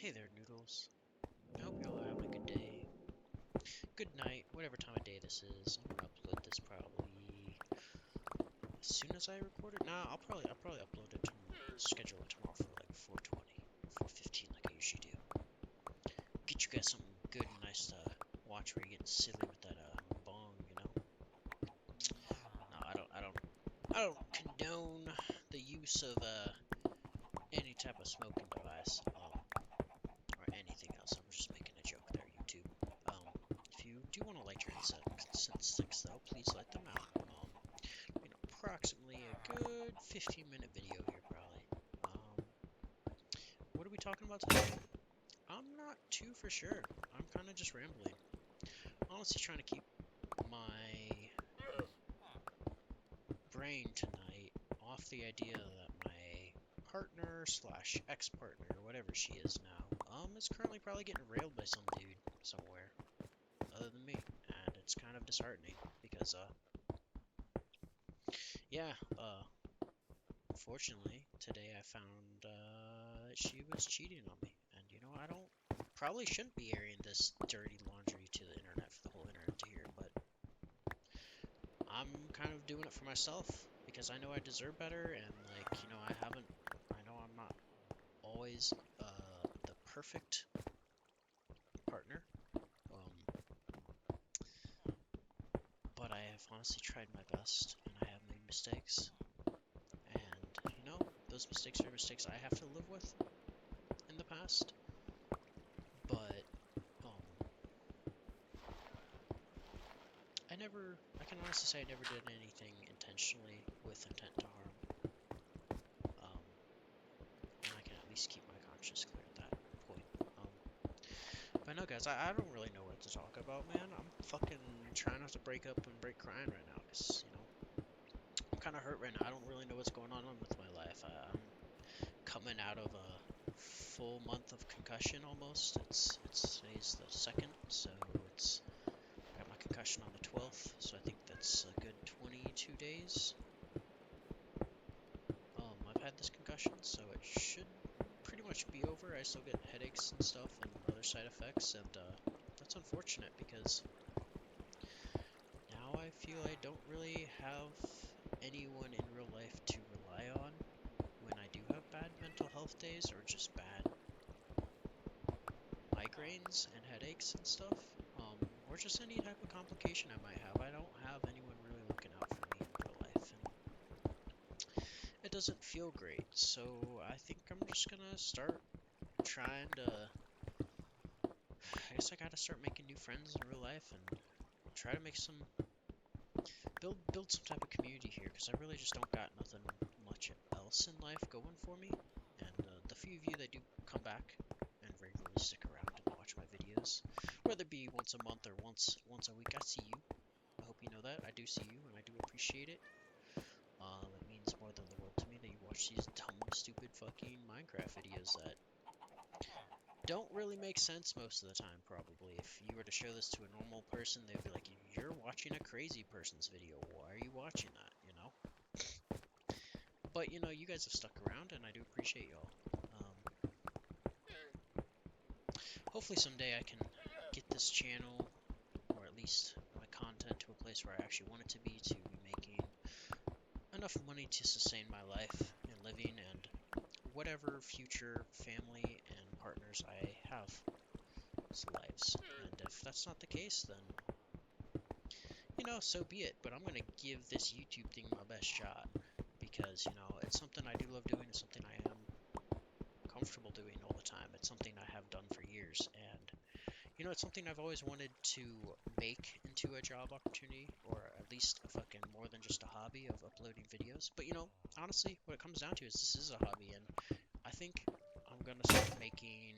Hey there, Noodles. I hope you all are having a good day, good night, whatever time of day this is. I'm gonna upload this probably as soon as I record it. Nah, I'll probably upload it schedule it tomorrow for like 4:20, 4:15, like I usually do. Get you guys something good and nice to watch where you're getting silly with that bong, you know. No, I don't condone the use of any type of smoking device. Or anything else. I'm just making a joke there, YouTube. If you do want to light your incense sticks, though, please light them out. Approximately a good 15-minute video here, probably. What are we talking about today? I'm not too for sure. I'm kind of just rambling. Honestly, trying to keep my brain tonight off the idea that my partner slash ex-partner, whatever she is now, is currently probably getting railed by some dude somewhere other than me, and it's kind of disheartening because yeah, fortunately today I found that she was cheating on me, and I don't probably shouldn't be airing this dirty laundry to the internet for the whole internet to hear, but I'm kind of doing it for myself because I know I deserve better, and I know I'm not always the perfect partner, um, but I have honestly tried my best, and I have made mistakes, and those mistakes are mistakes I have to live with in the past, but um, I can honestly say I never did anything intentionally with intent to harm, um, and I can at least keep my conscience clear at that point. But no, guys, I don't really know what to talk about, man. I'm fucking trying not to break up and break crying right now, because, I'm kind of hurt right now. I don't really know what's going on with my life. I'm coming out of a full month of concussion almost. It's today's the 2nd, so it's got my concussion on the 12th, so I think that's a good 22 days. I've had this concussion, so it should pretty much be over. I still get headaches and stuff and other side effects, and that's unfortunate because now I feel I don't really have anyone in real life to rely on when I do have bad mental health days or just bad migraines and headaches and stuff, or just any type of complication I might have. I don't have anyone really looking out for me in real life, and it doesn't feel great. So I think I'm just gonna start trying to. I guess I gotta start making new friends in real life and try to make some build some type of community here, because I really just don't got nothing much else in life going for me. And the few of you that do come back and regularly stick around and watch my videos, whether it be once a month or once a week, I see you. I hope you know that. I do see you, and I do appreciate it. It means more than the world to me that you watch these dumb, stupid, fucking Minecraft videos that don't really make sense most of the time, probably. If you were to show this to a normal person, they'd be like, you're watching a crazy person's video. Why are you watching that, But, you guys have stuck around, and I do appreciate y'all. Hopefully someday I can get this channel, or at least my content, to a place where I actually want it to be making enough money to sustain my life and living and whatever future family and partners I have lives. And if that's not the case, then so be it. But I'm going to give this YouTube thing my best shot because, it's something I do love doing. It's something I am comfortable doing all the time. It's something I have done for years. And, it's something I've always wanted to make into a job opportunity, or at least a fucking more than just a hobby of uploading videos. But, honestly, what it comes down to is this is a hobby. And I think I'm going to start making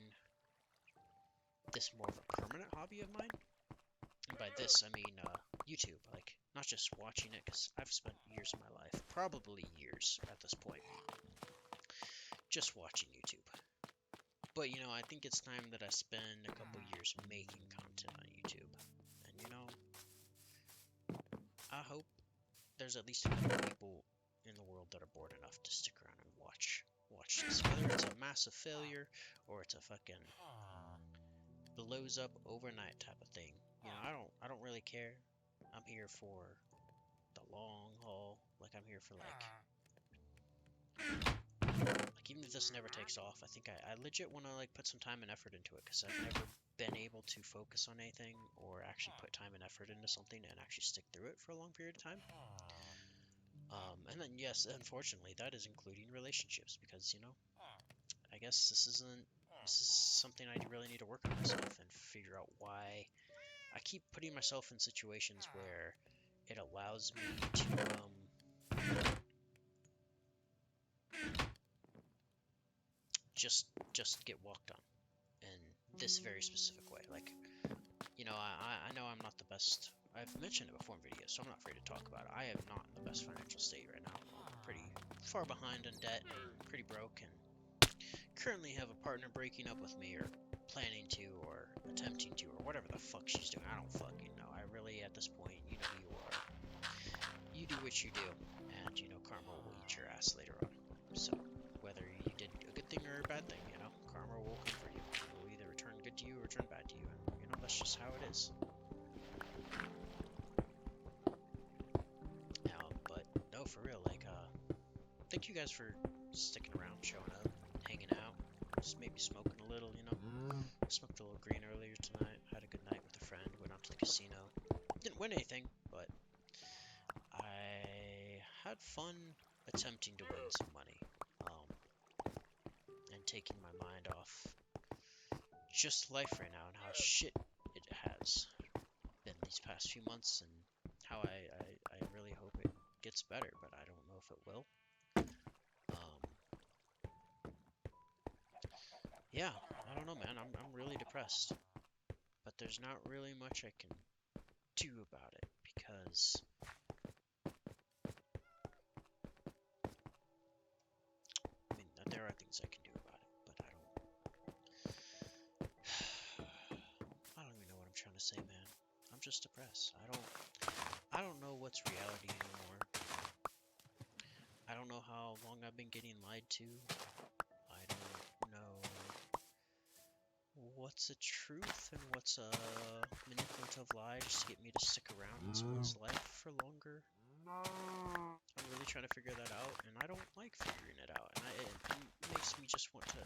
this more of a permanent hobby of mine. And by this, I mean YouTube, like, not just watching it, because I've spent years of my life, probably years at this point, just watching YouTube. But, I think it's time that I spend a couple years making content on YouTube. And, I hope there's at least a couple people in the world that are bored enough to stick around and watch Watch this. Whether it's a massive failure or it's a fucking blows up overnight type of thing. You know, I don't really care. I'm here for the long haul. Like I'm here for like even if this never takes off, I think I legit want to like put some time and effort into it because I've never been able to focus on anything or actually put time and effort into something and actually stick through it for a long period of time. And then yes, unfortunately, that is including relationships because you know I guess this is something I really need to work on myself and figure out why I keep putting myself in situations where it allows me to just get walked on in this very specific way. Like, you know, I know I'm not the best. I've mentioned it before in videos, so I'm not afraid to talk about it. I am not in the best financial state right now. I'm pretty far behind in debt and pretty broke, and currently have a partner breaking up with me or planning to or attempting to or whatever the fuck she's doing. I don't fucking know. I really, at this point, you know who you are. You do what you do, and you know karma will eat your ass later on. So whether you did a good thing or a bad thing, you know, karma will come for you. It will either return good to you or return bad to you, and you know that's just how it is. But no, for real, like, thank you guys for sticking around, showing up, hanging out, just maybe smoking a little, you know. Smoked a little green earlier tonight. Had a good night with a friend. Went out to the casino. Didn't win anything, but I had fun attempting to win some money. And taking my mind off just life right now and how shit it has been these past few months and how I really hope it gets better, but I don't know if it will. Um, yeah, I don't know, man. I'm really depressed, but there's not really much I can do about it because I mean there are things I can do about it, but I don't even know what I'm trying to say, man. I'm just depressed. I don't know what's reality anymore. I don't know how long I've been getting lied to. I don't know what's a truth and what's a manipulative lie just to get me to stick around in someone's life for longer. I'm really trying to figure that out, and I don't like figuring it out. And it makes me just want to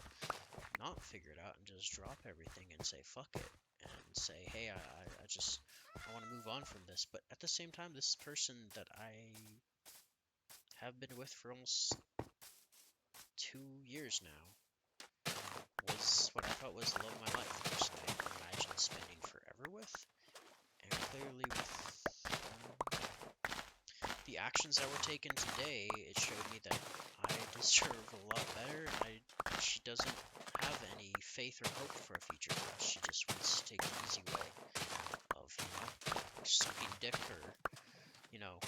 not figure it out and just drop everything and say fuck it and say, hey, I want to move on from this. But at the same time, this person that I have been with for almost 2 years now was what I thought was the love of my life, the person I imagined spending forever with. And clearly, with the actions that were taken today, it showed me that I deserve a lot better. And she doesn't have any faith or hope for a future for us. She just wants to take the easy way of, you know, sucking dick or, you know,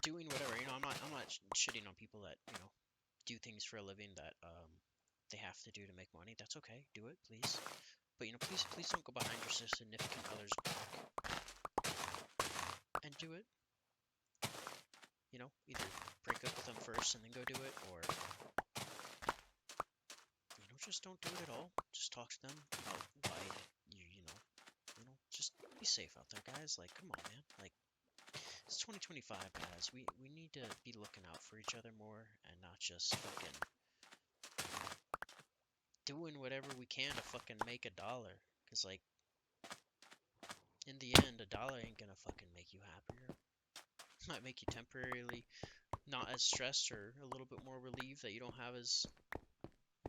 doing whatever. You know, I'm not shitting on people that, you know, do things for a living that they have to do to make money. That's okay. Do it, please. But you know, please don't go behind your significant other's back and do it. You know, either break up with them first and then go do it, or you know, just don't do it at all. Just talk to them about why just be safe out there, guys. Like, come on, man. Like, it's 2025, guys. We need to be looking out for each other more and not just fucking doing whatever we can to fucking make a dollar. Cause like, in the end, a dollar ain't gonna fucking make you happier. It might make you temporarily not as stressed or a little bit more relieved that you don't have as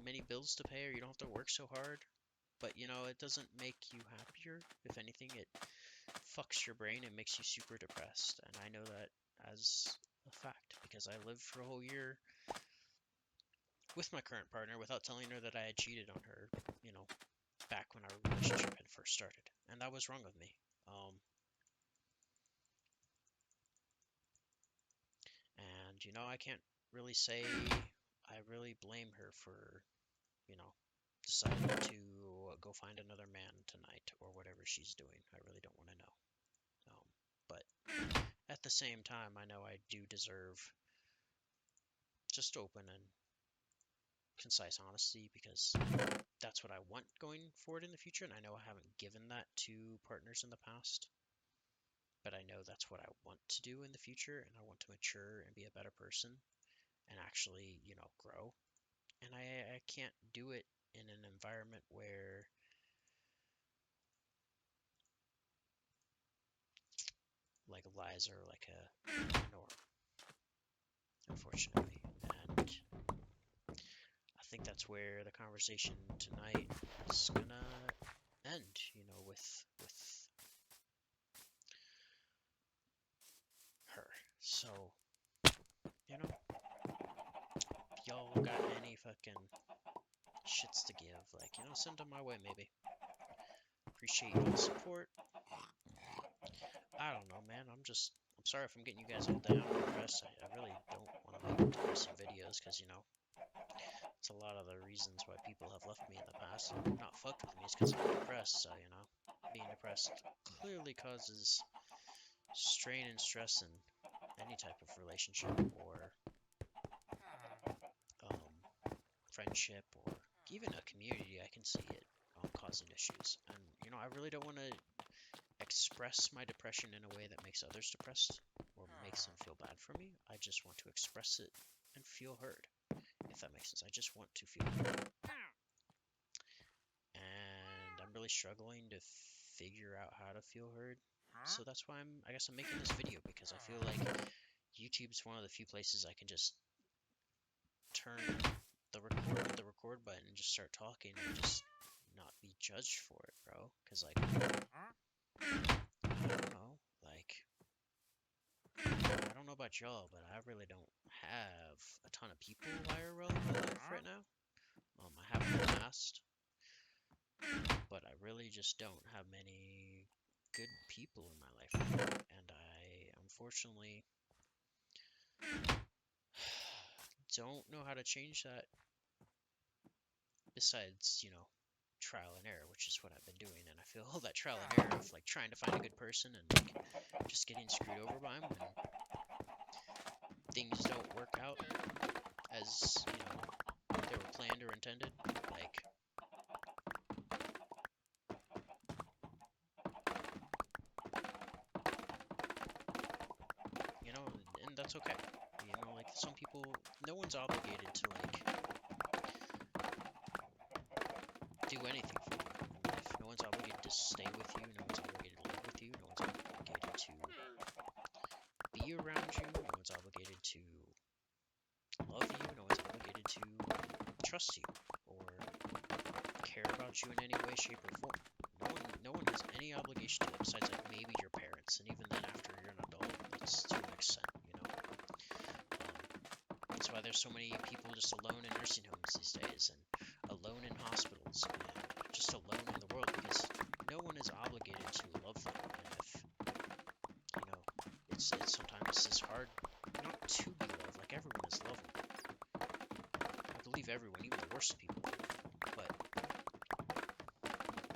many bills to pay or you don't have to work so hard. But you know, it doesn't make you happier. If anything, it fucks your brain and makes you super depressed. And I know that as a fact because I lived for a whole year with my current partner without telling her that I had cheated on her, you know, back when our relationship had first started. And that was wrong of me. And, you know, I can't really say I really blame her for, you know, deciding to go find another man tonight or whatever she's doing. I really don't want to know. But at the same time, I know I do deserve just open and concise honesty, because that's what I want going forward in the future, and I know I haven't given that to partners in the past, but I know that's what I want to do in the future, and I want to mature and be a better person and actually, grow. And I can't do it in an environment where like lies are like a norm, unfortunately. And I think that's where the conversation tonight is gonna end, with her. So, you know, if y'all got any fucking shits to give, like, send them my way maybe. Appreciate y'all's support. I don't know, man. I'm sorry if I'm getting you guys all down and depressed. I really don't want to make depressing videos because, it's a lot of the reasons why people have left me in the past and not fucked with me is because I'm depressed. So, being depressed clearly causes strain and stress in any type of relationship or friendship or even a community. I can see it causing issues. And, I really don't want to express my depression in a way that makes others depressed or makes them feel bad for me. I just want to express it and feel heard, if that makes sense. I just want to feel heard. And I'm really struggling to figure out how to feel heard. So that's why I guess I'm making this video, because I feel like YouTube's one of the few places I can just turn the record button and just start talking and just not be judged for it, bro. Because, like, I don't know, like, I don't know about y'all, but I really don't have a ton of people IRL in my life right now. I have in the past, but I really just don't have many good people in my life right now. And I unfortunately don't know how to change that besides, trial and error, which is what I've been doing. And I feel all that trial and error of like trying to find a good person and like just getting screwed over by them when things don't work out as, they were planned or intended. Like, and that's okay. Like some people, no one's obligated to like do anything for you in life. No one's obligated to stay with you. No one's obligated to live with you. No one's obligated to be around you. No one's obligated to love you. No one's obligated to trust you or care about you in any way, shape, or form. No one has any obligation to that besides like maybe your parents, and even then after you're an adult, it's to an extent. That's why there's so many people just alone in nursing homes these days, and alone in hospitals, and just alone in the world, because no one is obligated to love them. And if, it's sometimes it's hard not to be loved. Like, everyone is lovable. I believe everyone, even the worst people, but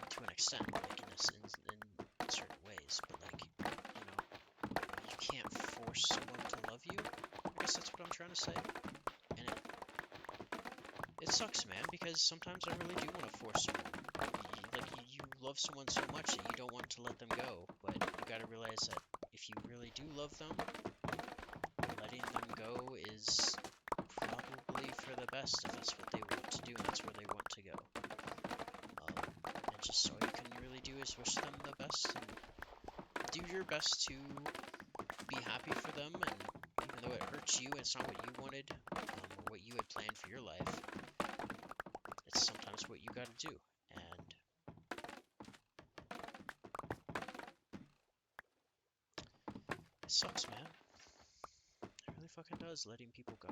to an extent, like in certain ways. But like, you can't force someone to love you. I guess that's what I'm trying to say. And it sucks, man, because sometimes I really do want to force someone. You love someone so much that you don't want to let them go, but you gotta realize that if you really do love them, letting them go is probably for the best if that's what they want to do and that's where they want to go. And just all you can really do is wish them the best and do your best to be happy for them. And even though it hurts you, it's not what you wanted or what you had planned for your life. It's sometimes what you gotta do. And it sucks, man. It really fucking does, letting people go.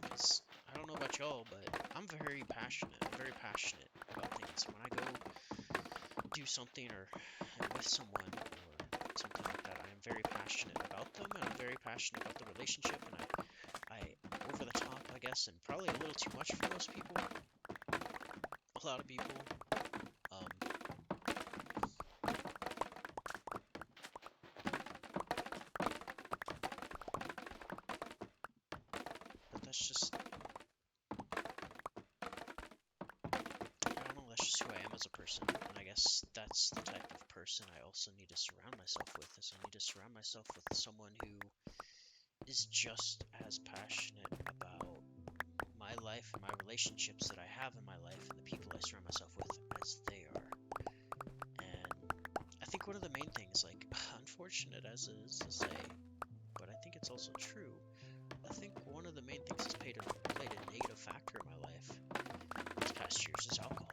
Because I don't know about y'all, but I'm very passionate. I'm very passionate about things. When I go do something or I'm with someone or something like that, I am very passionate about them, and I'm very passionate about the relationship, and I over the top, I guess, and probably a little too much for most people. A lot of people. Um, I don't know, that's just who I am as a person. And I guess that's the type of person I also need to surround myself with, is I need to surround myself with someone who is just as passionate about my life and my relationships that I have in my life and the people I surround myself with as they are. And I think one of the main things, like, unfortunate as it is to say, but I think it's also true, I think one of the main things that's played a negative factor in my life these past years is alcohol.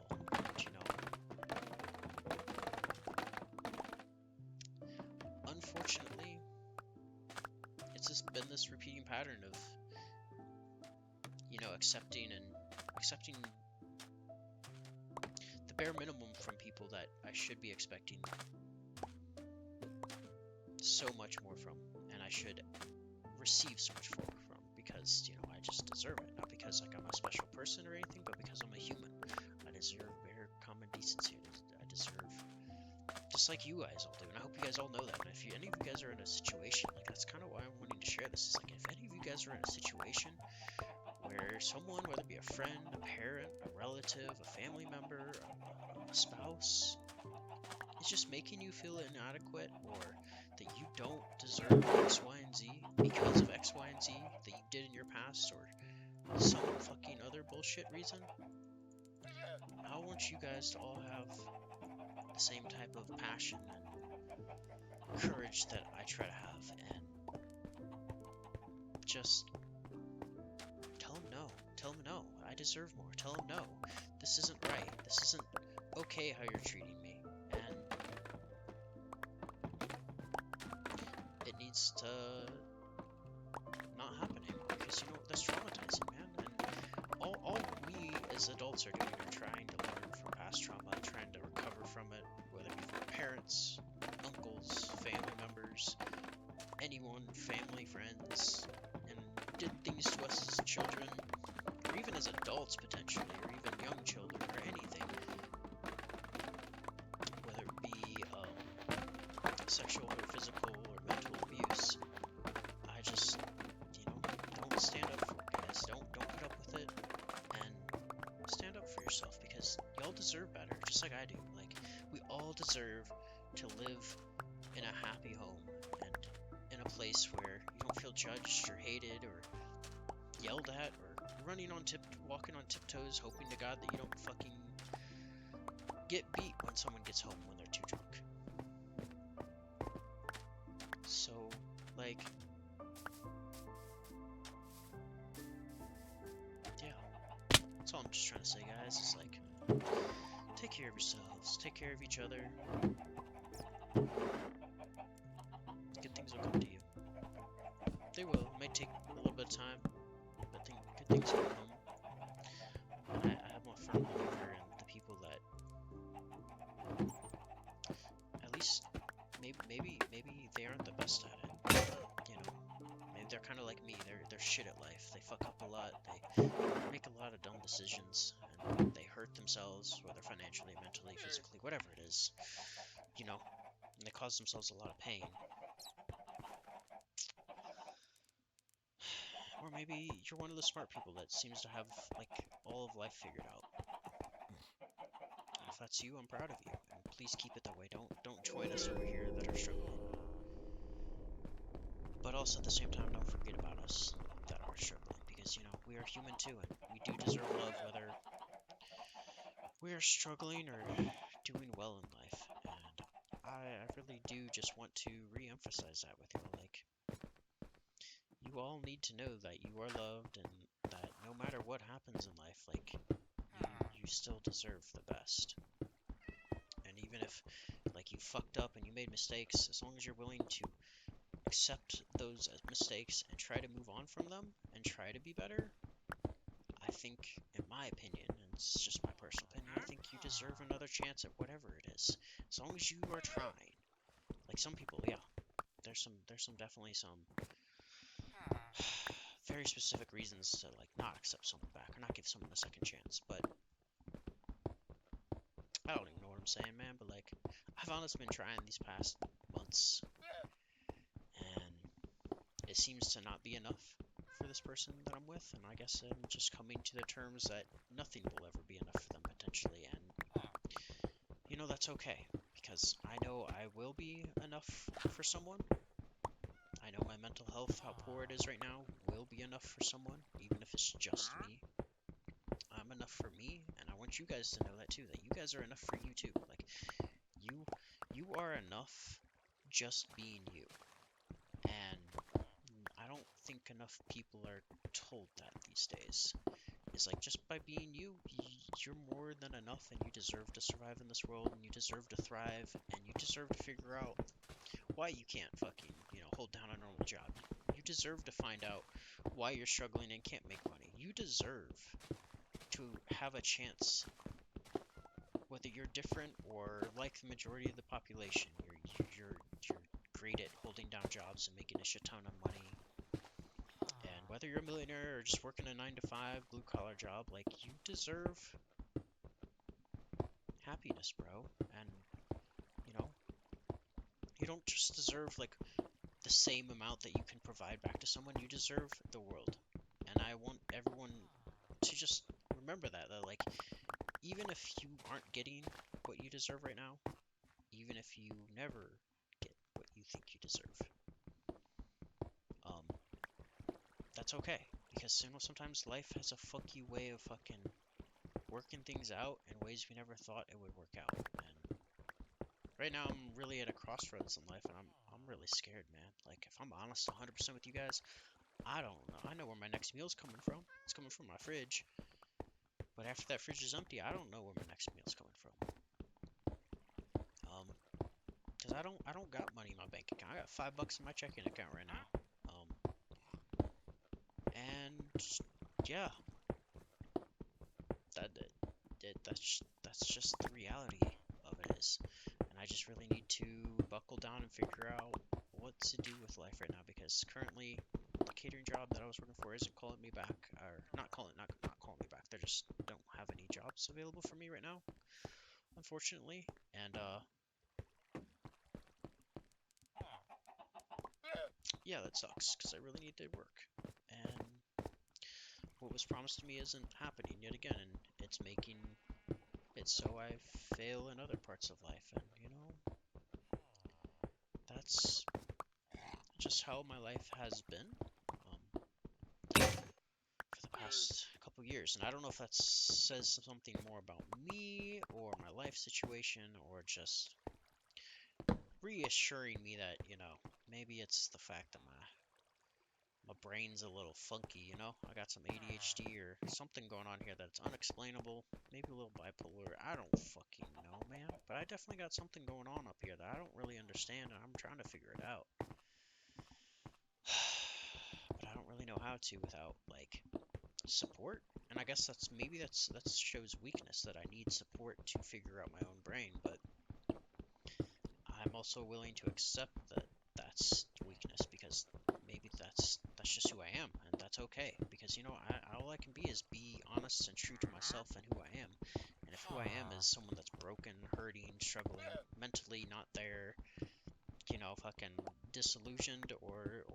And, unfortunately, it's just been this repeating pattern of, accepting the bare minimum from people that I should be expecting so much more from, and I should receive so much more from, because, I just deserve it. Not because, like, I'm a special person or anything, but because I'm a human. I deserve bare common decency. I deserve, just like you guys all do, and I hope you guys all know that. And if any of you guys are in a situation, like, that's kind of why I'm wanting to share this, is like, if any of you guys are in a situation where someone, whether it be a friend, a parent, a relative, a family member, a spouse, is just making you feel inadequate, or that you don't deserve X, Y, and Z because of X, Y, and Z that you did in your past, or some fucking other bullshit reason, I want you guys to all have the same type of passion and courage that I try to have, and just tell them no. Tell them no. I deserve more. Tell them no. This isn't right. This isn't okay how you're treating me. And it needs to not happen anymore, because that's traumatizing, man. And all we as adults are doing are trying to learn from past trauma, trying to recover from it, whether it be from our parents, uncles, family members, anyone, family, friends, and did things to us as children, or even as adults potentially, or even young children, or anything, whether it be sexual or physical or mental abuse. I just, don't stand up for it, guys. Don't put up with it, and stand up for yourself, because y'all deserve better, just like I do. Like, we all deserve to live in a happy home and in a place where you don't feel judged or hated or yelled at, or walking on tiptoes, hoping to God that you don't fucking get beat when someone gets home when they're too drunk. So, like, yeah, that's all I'm just trying to say, guys, is like, take care of yourselves, take care of each other. Good things will come to you. They will. It may take a little bit of time, but good things will come. And I have a firm believer in the people that, at least, maybe they aren't the best at it. Maybe they're kind of like me. They're shit at life. They fuck up a lot. They make a lot of dumb decisions, and they hurt themselves, whether financially, mentally, physically, whatever it is. And they cause themselves a lot of pain. Or maybe you're one of the smart people that seems to have, like, all of life figured out. And if that's you, I'm proud of you. And please keep it that way. Don't join us over here that are struggling. But also at the same time, don't forget about us that are struggling. Because, we are human too, and we do deserve love, whether we are struggling or doing well in life. And I really do just want to re-emphasize that with you all. Like, you all need to know that you are loved, and that no matter what happens in life, like, you still deserve the best. And even if, like, you fucked up and you made mistakes, as long as you're willing to accept those as mistakes and try to move on from them and try to be better, I think, in my opinion, and it's just my personal opinion, I think you deserve another chance at whatever it is. As long as you are trying. Like, some people, yeah, there's definitely some very specific reasons to, like, not accept someone back or not give someone a second chance. But I don't even know what I'm saying, man. But, like, I've honestly been trying these past months, and it seems to not be enough for this person that I'm with, and I guess I'm just coming to the terms that nothing will ever be enough for them potentially, and that's okay because I know I will be enough for someone. I know my mental health, how poor it is right now, will be enough for someone, even if it's just me. I'm enough for me, and I want you guys to know that too, that you guys are enough for you too. Like you you are enough just being you. And I don't think enough people are told that these days. It's like just by being you, you're more than enough and you deserve to survive in this world and you deserve to thrive and you deserve to figure out why you can't fucking, hold down a normal job. You deserve to find out why you're struggling and can't make money. You deserve to have a chance, whether you're different or like the majority of the population. You're great at holding down jobs and making a shit ton of money. And whether you're a millionaire or just working a 9 to 5 blue collar job, like you deserve happiness, bro. And you know, you don't just deserve like the same amount that you can provide back to someone. You deserve the world. And I want everyone to just remember that like even if you aren't getting what you deserve right now, even if you never get what you think you deserve, um, that's okay. Because sometimes life has a fuck you way of fucking working things out in ways we never thought it would work out. And right now I'm really at a crossroads in life and I'm really scared, man. Like if I'm honest 100% with you guys, I don't know. I know where my next meal's coming from. It's coming from my fridge. But after that fridge is empty, I don't know where my next meal's coming from. Um, cause I don't got money in my bank account. I got $5 in my checking account right now. And yeah, that's just the reality of it is. And I just really need to buckle down and figure out what to do with life right now because currently the catering job that I was working for isn't calling me back or not calling me back. They just don't have any jobs available for me right now, unfortunately. And yeah, that sucks because I really need to work. And what was promised to me isn't happening yet again, and it's making it so I fail in other parts of life. And that's just how my life has been for the past couple years. And I don't know if that says something more about me or my life situation or just reassuring me that, maybe it's the fact that my brain's a little funky. I got some ADHD or something going on here that's unexplainable, maybe a little bipolar. I don't fucking know, man. But I definitely got something going on up here that I don't really understand and I'm trying to figure it out. But I don't really know how to without like support. And I guess that shows weakness that I need support to figure out my own brain, but I'm also willing to accept that that's weakness because maybe that's just who I am, and that's okay. Because all I can be is be honest and true to myself and who I am. And if who I am is someone that's broken, hurting, struggling, mentally not there, fucking disillusioned or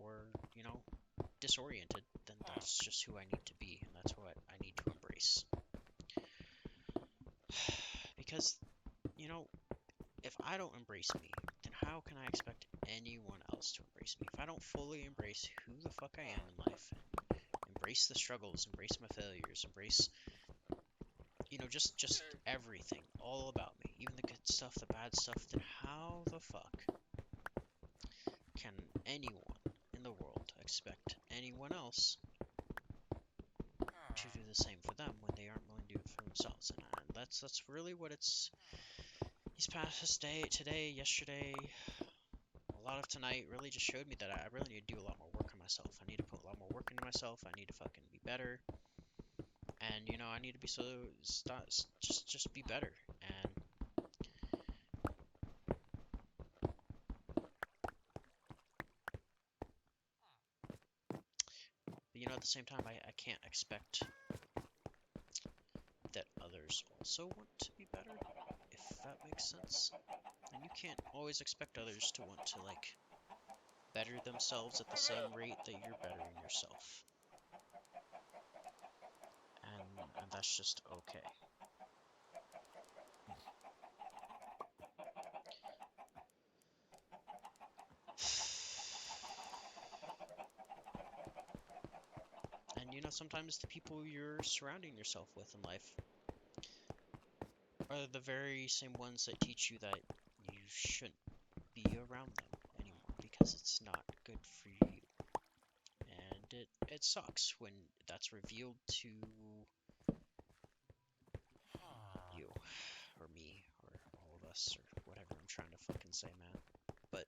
disoriented, then that's just who I need to be, and that's what I need to embrace. Because, you know, if I don't embrace me, then how can I expect anyone else to embrace me? If I don't fully embrace who the fuck I am in life, and embrace the struggles, embrace my failures, embrace, just everything, all about me, even the good stuff, the bad stuff, then how the fuck can anyone in the world expect anyone else to do the same for them when they aren't willing to do it for themselves? And that's really what it's these past day, today, yesterday, a lot of tonight really just showed me that I really need to do a lot more work on myself. I need to put a lot more work into myself. I need to fucking be better. And I need to be just be better. And but at the same time I can't expect that others also want to be better, if that makes sense. And you can't always expect others to want to like better themselves at the same rate that you're bettering yourself. and that's just okay. And you know, sometimes the people you're surrounding yourself with in life are the very same ones that teach you that you shouldn't be around them anymore because it's not good for you. And it sucks when that's revealed to you, or me, or all of us, or whatever I'm trying to fucking say, man. But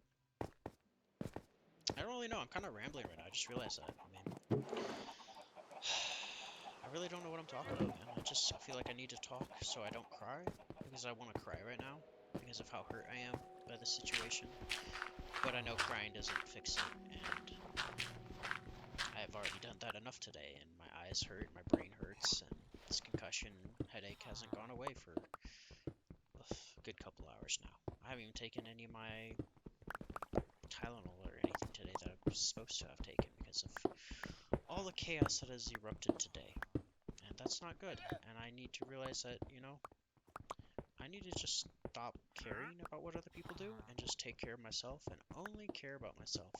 I don't really know. I'm kind of rambling right now. I just realized that. I mean, I really don't know what I'm talking about, man. I feel like I need to talk so I don't cry because I want to cry right now because of how hurt I am by the situation. But I know crying doesn't fix it, and I have already done that enough today, and my eyes hurt, my brain hurts, and this concussion headache hasn't gone away for a good couple hours now. I haven't even taken any of my Tylenol or anything today that I was supposed to have taken because of all the chaos that has erupted today. And that's not good. And I need to realize that, you know, I need to just stop caring about what other people do and just take care of myself and only care about myself.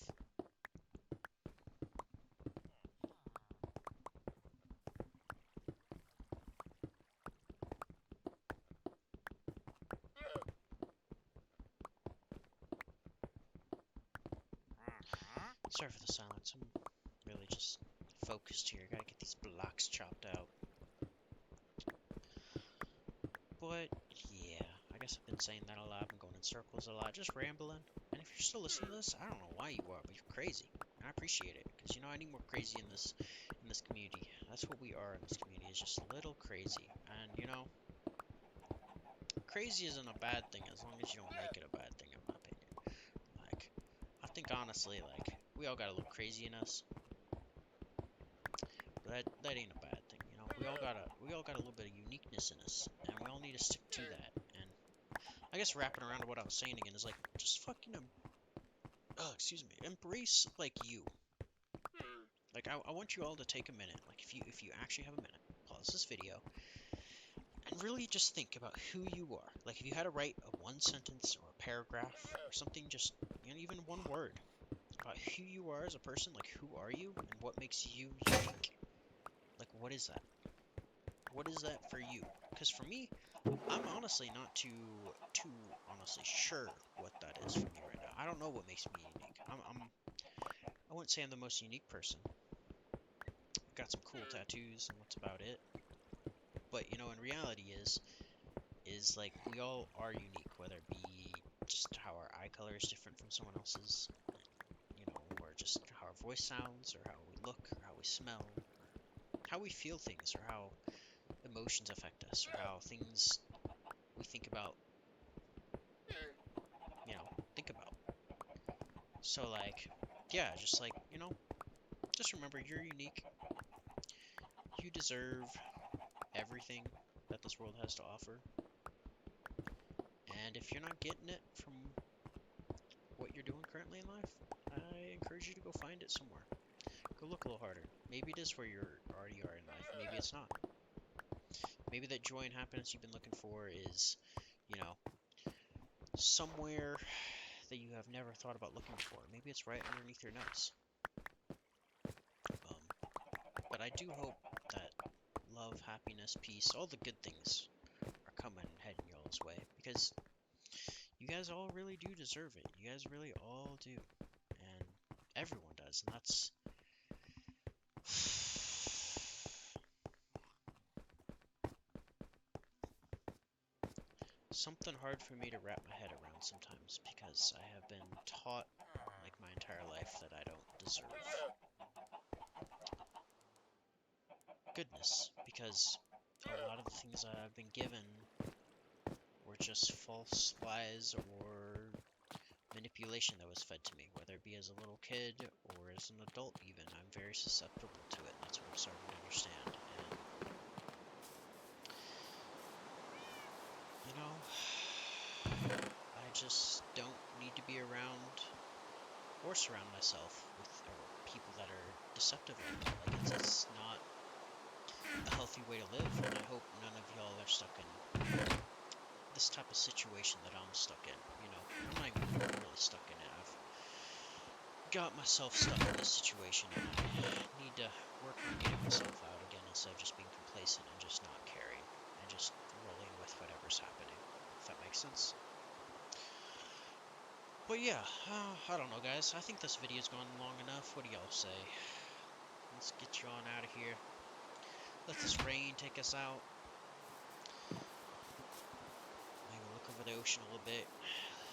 Sorry for the silence. I'm really just focused here. Gotta get these blocks chopped out. But yeah, I guess I've been saying that a lot. I've been going in circles a lot, just rambling. And if you're still listening to this, I don't know why you are, but you're crazy. And I appreciate it, because you know I need more crazy in this community. That's what we are in this community, is just a little crazy. And you know, crazy isn't a bad thing as long as you don't make it a bad thing, in my opinion. Like, I think honestly, like we all got a little crazy in us, but that ain't a bad thing. You know, we all got a little bit of uniqueness in us, and we all need to stick to that. And I guess wrapping around to what I was saying again is like just fucking excuse me, embrace like you. Like I want you all to take a minute. Like if you actually have a minute, pause this video and really just think about who you are. Like if you had to write a one sentence or a paragraph or something, just you know, even one word about who you are as a person. Like who are you and what makes you unique? Like what is that? What is that for you? Because for me, I'm honestly not too honestly sure what that is for me right now. I don't know what makes me unique. I wouldn't say I'm the most unique person. I've got some cool tattoos and that's about it. But you know, in reality is like we all are unique, whether it be just how our eye color is different from someone else's, you know, or just how our voice sounds, or how we look, or how we smell, or how we feel things, or how emotions affect us, or how things we think about, you know, think about. So like, yeah, just like, you know, just remember you're unique. You deserve everything that this world has to offer. And if you're not getting it from what you're doing currently in life, I encourage you to go find it somewhere. Go look a little harder. Maybe it is where you already are in life. Maybe it's not. Maybe that joy and happiness you've been looking for is, you know, somewhere that you have never thought about looking before. Maybe it's right underneath your nose. Um, but I do hope that love, happiness, peace, all the good things are coming and heading y'all's way because you guys all really do deserve it. You guys really all do. And everyone does. And that's something hard for me to wrap my head around sometimes because I have been taught like my entire life that I don't deserve goodness because a lot of the things that I've been given were just false lies or manipulation that was fed to me, whether it be as a little kid or as an adult even. I'm very susceptible to it, and that's what I'm starting to understand. And, you know, I just don't need to be around or surround myself with people that are deceptive like that. Like, it's not a healthy way to live, and I hope none of y'all are stuck in this type of situation that I'm stuck in. You know, I'm not even really stuck in it. I've got myself stuck in this situation, and I need to work on getting myself out again instead of just being complacent and just not caring and just rolling with whatever's happening. If that makes sense. But yeah, I don't know, guys. I think this video's gone long enough. What do y'all say? Let's get you on out of here. Let this rain take us out. Maybe look over the ocean a little bit.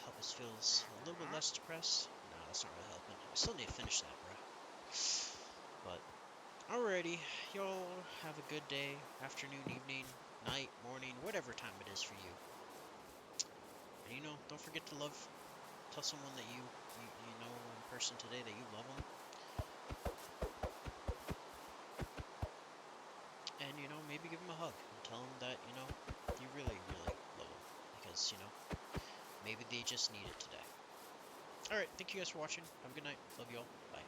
Help us feel a little bit less depressed. Nah, that's not really helping. I still need to finish that, bruh. But, alrighty. Y'all have a good day, afternoon, evening, night, morning, whatever time it is for you. And you know, don't forget to love. Tell someone that you know in person today that you love them. And, you know, maybe give them a hug and tell them that, you know, you really, really love them. Because, you know, maybe they just need it today. Alright, thank you guys for watching. Have a good night. Love y'all. Bye.